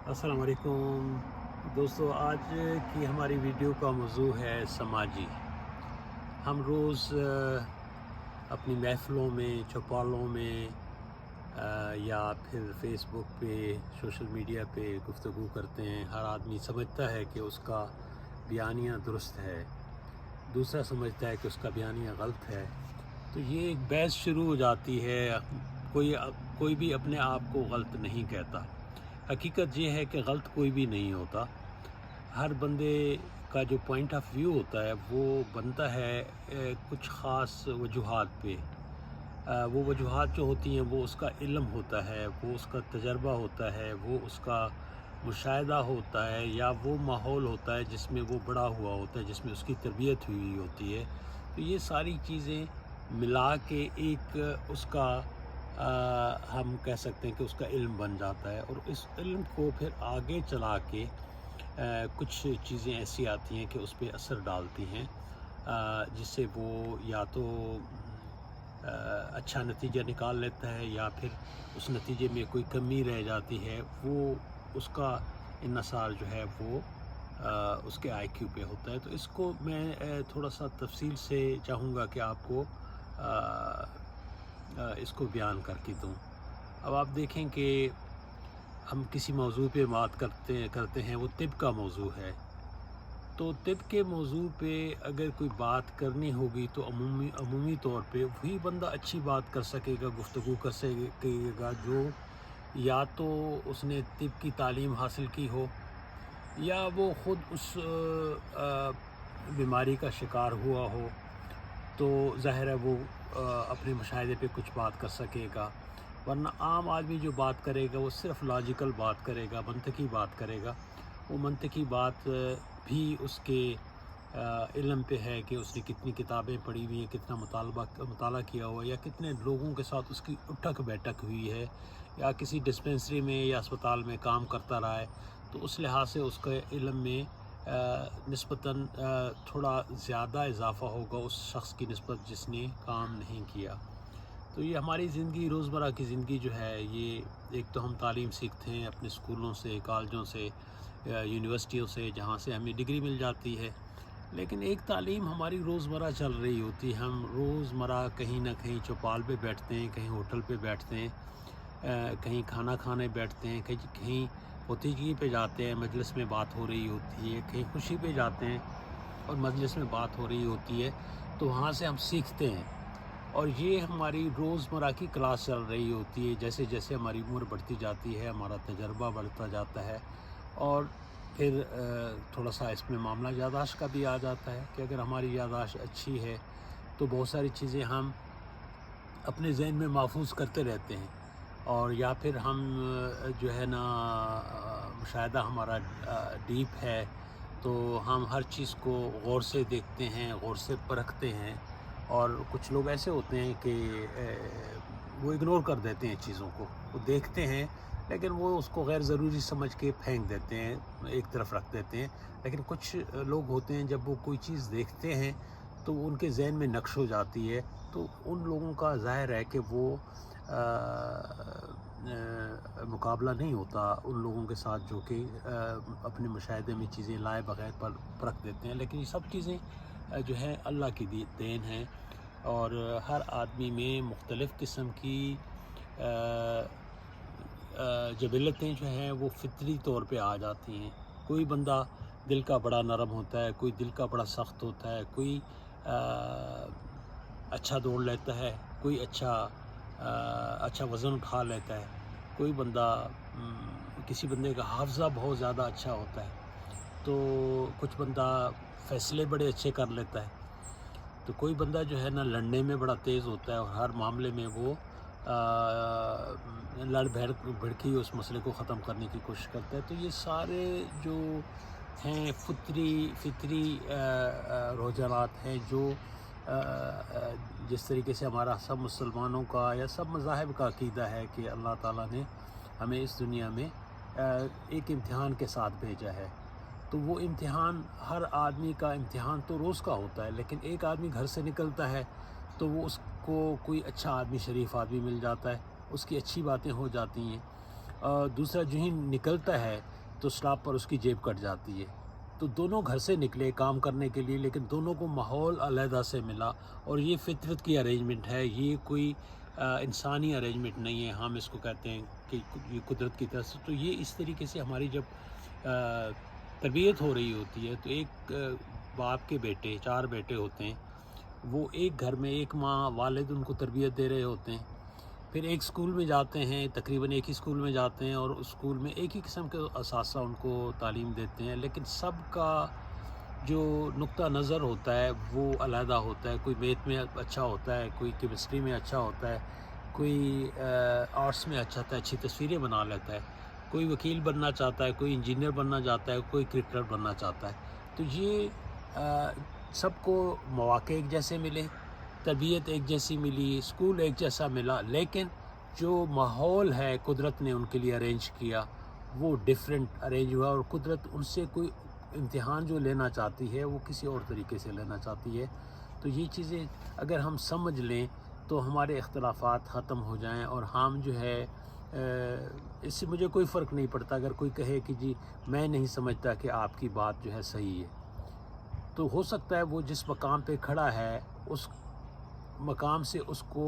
अस्सलाम वालेकुम दोस्तों। आज की हमारी वीडियो का मौजू है समाजी। हम रोज़ अपनी महफ़िलों में, चौपालों में या फिर फेसबुक पे, सोशल मीडिया पे गुफ्तगू करते हैं। हर आदमी समझता है कि उसका बयानिया दुरुस्त है, दूसरा समझता है कि उसका बयानिया गलत है। तो ये एक बहस शुरू हो जाती है। कोई भी अपने आप को गलत नहीं कहता। हकीकत ये है कि गलत कोई भी नहीं होता। हर बंदे का जो पॉइंट ऑफ व्यू होता है वो बनता है कुछ ख़ास वजूहात पे। वो वजूहात जो होती हैं वो उसका इल्म होता है, वो उसका तजर्बा होता है, वो उसका मुशाहिदा होता है, या वो माहौल होता है जिसमें वो बड़ा हुआ होता है, जिसमें उसकी तरबियत हुई होती है। तो ये सारी चीज़ें मिला के एक उसका हम कह सकते हैं कि उसका इल्म बन जाता है। और इस इल्म को फिर आगे चला के कुछ चीज़ें ऐसी आती हैं कि उस पर असर डालती हैं, जिससे वो या तो अच्छा नतीजा निकाल लेता है, या फिर उस नतीजे में कोई कमी रह जाती है। वो उसका इन्हसार जो है वो उसके आईक्यू पे होता है। तो इसको मैं थोड़ा सा तफसील से चाहूँगा कि आपको इसको बयान करके दूँ। अब आप देखें कि हम किसी मौजू पे बात करते हैं, वो तिब का मौजू है। तो तिब के मौजू पे अगर कोई बात करनी होगी तो अमूमी तौर पे वही बंदा अच्छी बात कर सकेगा, गुफ्तगू कर सकेगा जो या तो उसने तिब की तालीम हासिल की हो, या वो ख़ुद उस बीमारी का शिकार हुआ हो। तो ज़ाहिर है वो अपने मुशाहिदे पे कुछ बात कर सकेगा। वरना आम आदमी जो बात करेगा वो सिर्फ़ लॉजिकल बात करेगा, मंतकी बात करेगा। वो मंतकी बात भी उसके इल्म पे है कि उसने कितनी किताबें पढ़ी हुई हैं, कितना मुताला किया हुआ है, या कितने लोगों के साथ उसकी उठक बैठक हुई है, या किसी डिस्पेंसरी में या अस्पताल में काम करता रहा है। तो उस लिहाज से उसके इल्म में निस्बतन थोड़ा ज़्यादा इजाफ़ा होगा उस शख्स की निस्बत जिसने काम नहीं किया। तो ये हमारी ज़िंदगी, रोज़मर्रा की ज़िंदगी जो है, ये एक तो हम तालीम सीखते हैं अपने स्कूलों से, कॉलेजों से, यूनिवर्सिटियों से, जहाँ से हमें डिग्री मिल जाती है। लेकिन एक तालीम हमारी रोज़मर्रा चल रही होती है। हम रोज़मर्रा कहीं ना कहीं चौपाल पे बैठते हैं, कहीं होटल पे बैठते हैं, कहीं खाना खाने बैठते हैं, कहीं कहीं भतीजी पे जाते हैं, मजलिस में बात हो रही होती है, कहीं खुशी पे जाते हैं और मजलिस में बात हो रही होती है। तो वहाँ से हम सीखते हैं, और ये हमारी रोज़मर्रा की क्लास चल रही होती है। जैसे जैसे हमारी उम्र बढ़ती जाती है, हमारा तजर्बा बढ़ता जाता है, और फिर थोड़ा सा इसमें मामला याददाश्त का भी आ जाता है कि अगर हमारी याददाश्त अच्छी है तो बहुत सारी चीज़ें हम अपने ज़हन में महफूज करते रहते हैं। और या फिर हम जो है ना, मुशाहिदा हमारा डीप है, तो हम हर चीज़ को गौर से देखते हैं, गौर से परखते हैं। और कुछ लोग ऐसे होते हैं कि वो इग्नोर कर देते हैं चीज़ों को, वो देखते हैं लेकिन वो उसको गैर ज़रूरी समझ के फेंक देते हैं, एक तरफ रख देते हैं। लेकिन कुछ लोग होते हैं, जब वो कोई चीज़ देखते हैं तो उनके ज़हन में नक्श हो जाती है। तो उन लोगों का ज़ाहिर है कि वो मुकाबला नहीं होता उन लोगों के साथ जो कि अपने मुशाहिदे में चीज़ें लाए बग़ैर पर परख देते हैं। लेकिन ये सब चीज़ें जो हैं अल्लाह की देन हैं, और हर आदमी में मुख्तलिफ़ किस्म की जबिलतें जो हैं वो फितरी तौर पे आ जाती हैं। कोई बंदा दिल का बड़ा नरम होता है, कोई दिल का बड़ा सख्त होता है, कोई अच्छा दौड़ लेता है, कोई अच्छा वज़न उठा लेता है, कोई बंदा किसी बंदे का हाफ़ज़ा बहुत ज़्यादा अच्छा होता है, तो कुछ बंदा फ़ैसले बड़े अच्छे कर लेता है। तो कोई बंदा जो है ना, लड़ने में बड़ा तेज़ होता है और हर मामले में वो लड़ भिड़ उस मसले को ख़त्म करने की कोशिश करता है। तो ये सारे जो हैं फितरी रुझानात हैं, जो जिस तरीके से हमारा सब मुसलमानों का या सब मज़ाहिब का अक़ीदा है कि अल्लाह ताला ने हमें इस दुनिया में एक इम्तिहान के साथ भेजा है। तो वो इम्तिहान, हर आदमी का इम्तिहान तो रोज़ का होता है, लेकिन एक आदमी घर से निकलता है तो वो उसको कोई अच्छा आदमी, शरीफ आदमी मिल जाता है, उसकी अच्छी बातें हो जाती हैं। दूसरा जो ही निकलता है تو سٹاپ پر اس کی جیب کٹ جاتی ہے. تو دونوں گھر سے نکلے کام کرنے کے لیے، لیکن دونوں کو ماحول علیحدہ سے ملا، اور یہ فطرت کی ارینجمنٹ ہے، یہ کوئی انسانی ارینجمنٹ نہیں ہے. ہم اس کو کہتے ہیں کہ یہ قدرت کی طرف سے. تو یہ اس طریقے سے ہماری جب تربیت ہو رہی ہوتی ہے، تو ایک باپ کے بیٹے 4 بیٹے ہوتے ہیں، وہ ایک گھر میں ایک ماں والد ان کو تربیت دے رہے ہوتے ہیں. پھر ایک اسکول میں جاتے ہیں، تقریباً ایک ہی اسکول میں جاتے ہیں، اور اس اسکول میں ایک ہی قسم کے اساتذہ ان کو تعلیم دیتے ہیں، لیکن سب کا جو نقطہ نظر ہوتا ہے وہ علیحدہ ہوتا ہے. کوئی میتھ میں اچھا ہوتا ہے، کوئی کیمسٹری میں اچھا ہوتا ہے، کوئی آرٹس میں اچھا ہوتا ہے، اچھی تصویریں بنا لیتا ہے، کوئی وکیل بننا چاہتا ہے، کوئی انجینئر بننا چاہتا ہے، کوئی کرکٹر بننا چاہتا ہے. تو یہ سب کو مواقع ایک جیسے ملے، تربیت ایک جیسی ملی، اسکول ایک جیسا ملا، لیکن جو ماحول ہے قدرت نے ان کے لیے ارینج کیا وہ ڈیفرنٹ ارینج ہوا، اور قدرت ان سے کوئی امتحان جو لینا چاہتی ہے وہ کسی اور طریقے سے لینا چاہتی ہے. تو یہ چیزیں اگر ہم سمجھ لیں تو ہمارے اختلافات ختم ہو جائیں، اور ہم جو ہے اس سے مجھے کوئی فرق نہیں پڑتا اگر کوئی کہے کہ جی میں نہیں سمجھتا کہ آپ کی بات جو ہے صحیح ہے. تو ہو سکتا ہے وہ جس مقام پہ کھڑا ہے اس مقام سے اس کو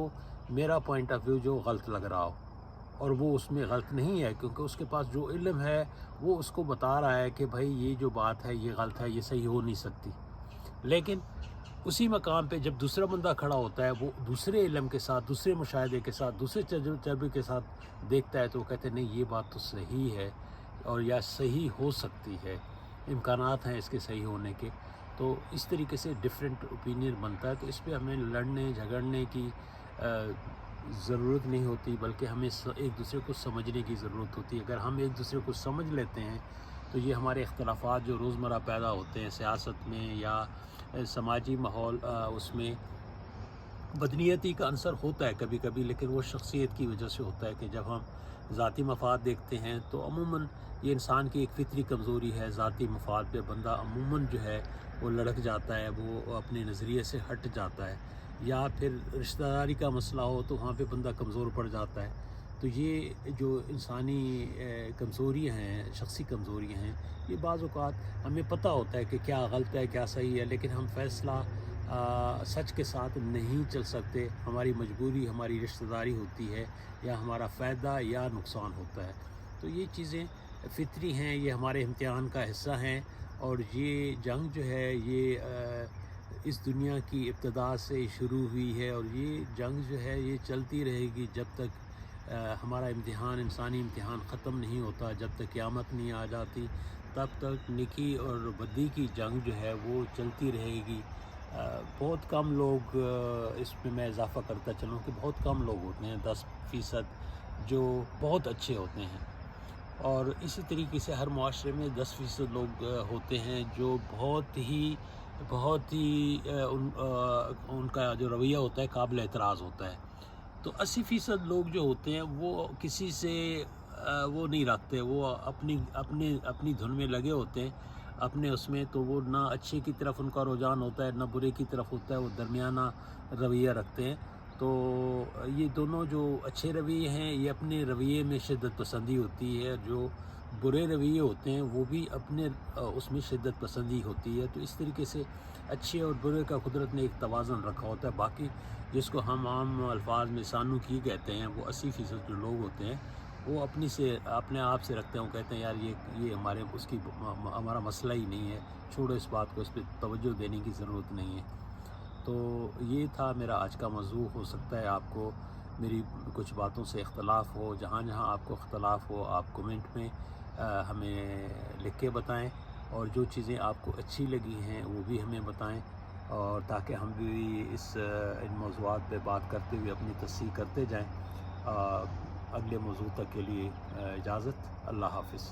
میرا پوائنٹ آف ویو جو غلط لگ رہا ہو، اور وہ اس میں غلط نہیں ہے، کیونکہ اس کے پاس جو علم ہے وہ اس کو بتا رہا ہے کہ بھائی یہ جو بات ہے یہ غلط ہے، یہ صحیح ہو نہیں سکتی. لیکن اسی مقام پہ جب دوسرا بندہ کھڑا ہوتا ہے، وہ دوسرے علم کے ساتھ، دوسرے مشاہدے کے ساتھ، دوسرے تجربے کے ساتھ دیکھتا ہے، تو وہ کہتے ہیں نہیں یہ بات تو صحیح ہے، اور یا صحیح ہو سکتی ہے، امکانات ہیں اس کے صحیح ہونے کے. تو اس طریقے سے ڈیفرنٹ اوپینین بنتا ہے. تو اس پہ ہمیں لڑنے جھگڑنے کی ضرورت نہیں ہوتی، بلکہ ہمیں ایک دوسرے کو سمجھنے کی ضرورت ہوتی ہے. اگر ہم ایک دوسرے کو سمجھ لیتے ہیں تو یہ ہمارے اختلافات جو روزمرہ پیدا ہوتے ہیں سیاست میں یا سماجی ماحول، اس میں بدنیتی کا عنصر ہوتا ہے کبھی کبھی، لیکن وہ شخصیت کی وجہ سے ہوتا ہے کہ جب ہم ذاتی مفاد دیکھتے ہیں تو عموماً یہ انسان کی ایک فطری کمزوری ہے. ذاتی مفاد پہ بندہ عموماً جو ہے وہ لڑک جاتا ہے، وہ اپنے نظریے سے ہٹ جاتا ہے، یا پھر رشتہ داری کا مسئلہ ہو تو وہاں پہ بندہ کمزور پڑ جاتا ہے. تو یہ جو انسانی کمزوریاں ہیں، شخصی کمزوریاں ہیں، یہ بعض اوقات ہمیں پتہ ہوتا ہے کہ کیا غلط ہے کیا صحیح ہے، لیکن ہم فیصلہ سچ کے ساتھ نہیں چل سکتے. ہماری مجبوری ہماری رشتہ داری ہوتی ہے، یا ہمارا فائدہ یا نقصان ہوتا ہے. تو یہ چیزیں فطری ہیں، یہ ہمارے امتحان کا حصہ ہیں. اور یہ جنگ جو ہے یہ اس دنیا کی ابتدا سے شروع ہوئی ہے، اور یہ جنگ جو ہے یہ چلتی رہے گی جب تک ہمارا امتحان، انسانی امتحان ختم نہیں ہوتا، جب تک قیامت نہیں آ جاتی تب تک نیکی اور بدی کی جنگ جو ہے وہ چلتی رہے گی. بہت کم لوگ، اس میں اضافہ کرتا چلوں کہ بہت کم لوگ ہوتے ہیں 10% جو بہت اچھے ہوتے ہیں، اور اسی طریقے سے ہر معاشرے میں 10% لوگ ہوتے ہیں جو بہت ہی ان کا جو رویہ ہوتا ہے قابل اعتراض ہوتا ہے. تو 80% لوگ جو ہوتے ہیں وہ کسی سے وہ نہیں رکھتے، وہ اپنی دھن میں لگے ہوتے ہیں اپنے اس میں. تو وہ نہ اچھے کی طرف ان کا رجحان ہوتا ہے نہ برے کی طرف ہوتا ہے، وہ درمیانہ رویہ رکھتے ہیں. تو یہ دونوں جو اچھے رویے ہیں یہ اپنے رویے میں شدت پسندی ہوتی ہے، جو برے رویے ہوتے ہیں وہ بھی اپنے اس میں شدت پسندی ہوتی ہے. تو اس طریقے سے اچھے اور برے کا قدرت نے ایک توازن رکھا ہوتا ہے. باقی جس کو ہم عام الفاظ میں سانوکی کہتے ہیں، وہ 80% جو لوگ ہوتے ہیں وہ اپنے آپ سے رکھتے ہیں، وہ کہتے ہیں یار یہ ہمارا مسئلہ ہی نہیں ہے، چھوڑو اس بات کو، اس پہ توجہ دینے کی ضرورت نہیں ہے. تو یہ تھا میرا آج کا موضوع. ہو سکتا ہے آپ کو میری کچھ باتوں سے اختلاف ہو، جہاں آپ کو اختلاف ہو آپ کومنٹ میں ہمیں لکھ کے بتائیں، اور جو چیزیں آپ کو اچھی لگی ہیں وہ بھی ہمیں بتائیں، اور تاکہ ہم بھی ان موضوعات پہ بات کرتے ہوئے اپنی تصحیح کرتے جائیں. اگلے موضوع تک کے لیے اجازت. اللہ حافظ.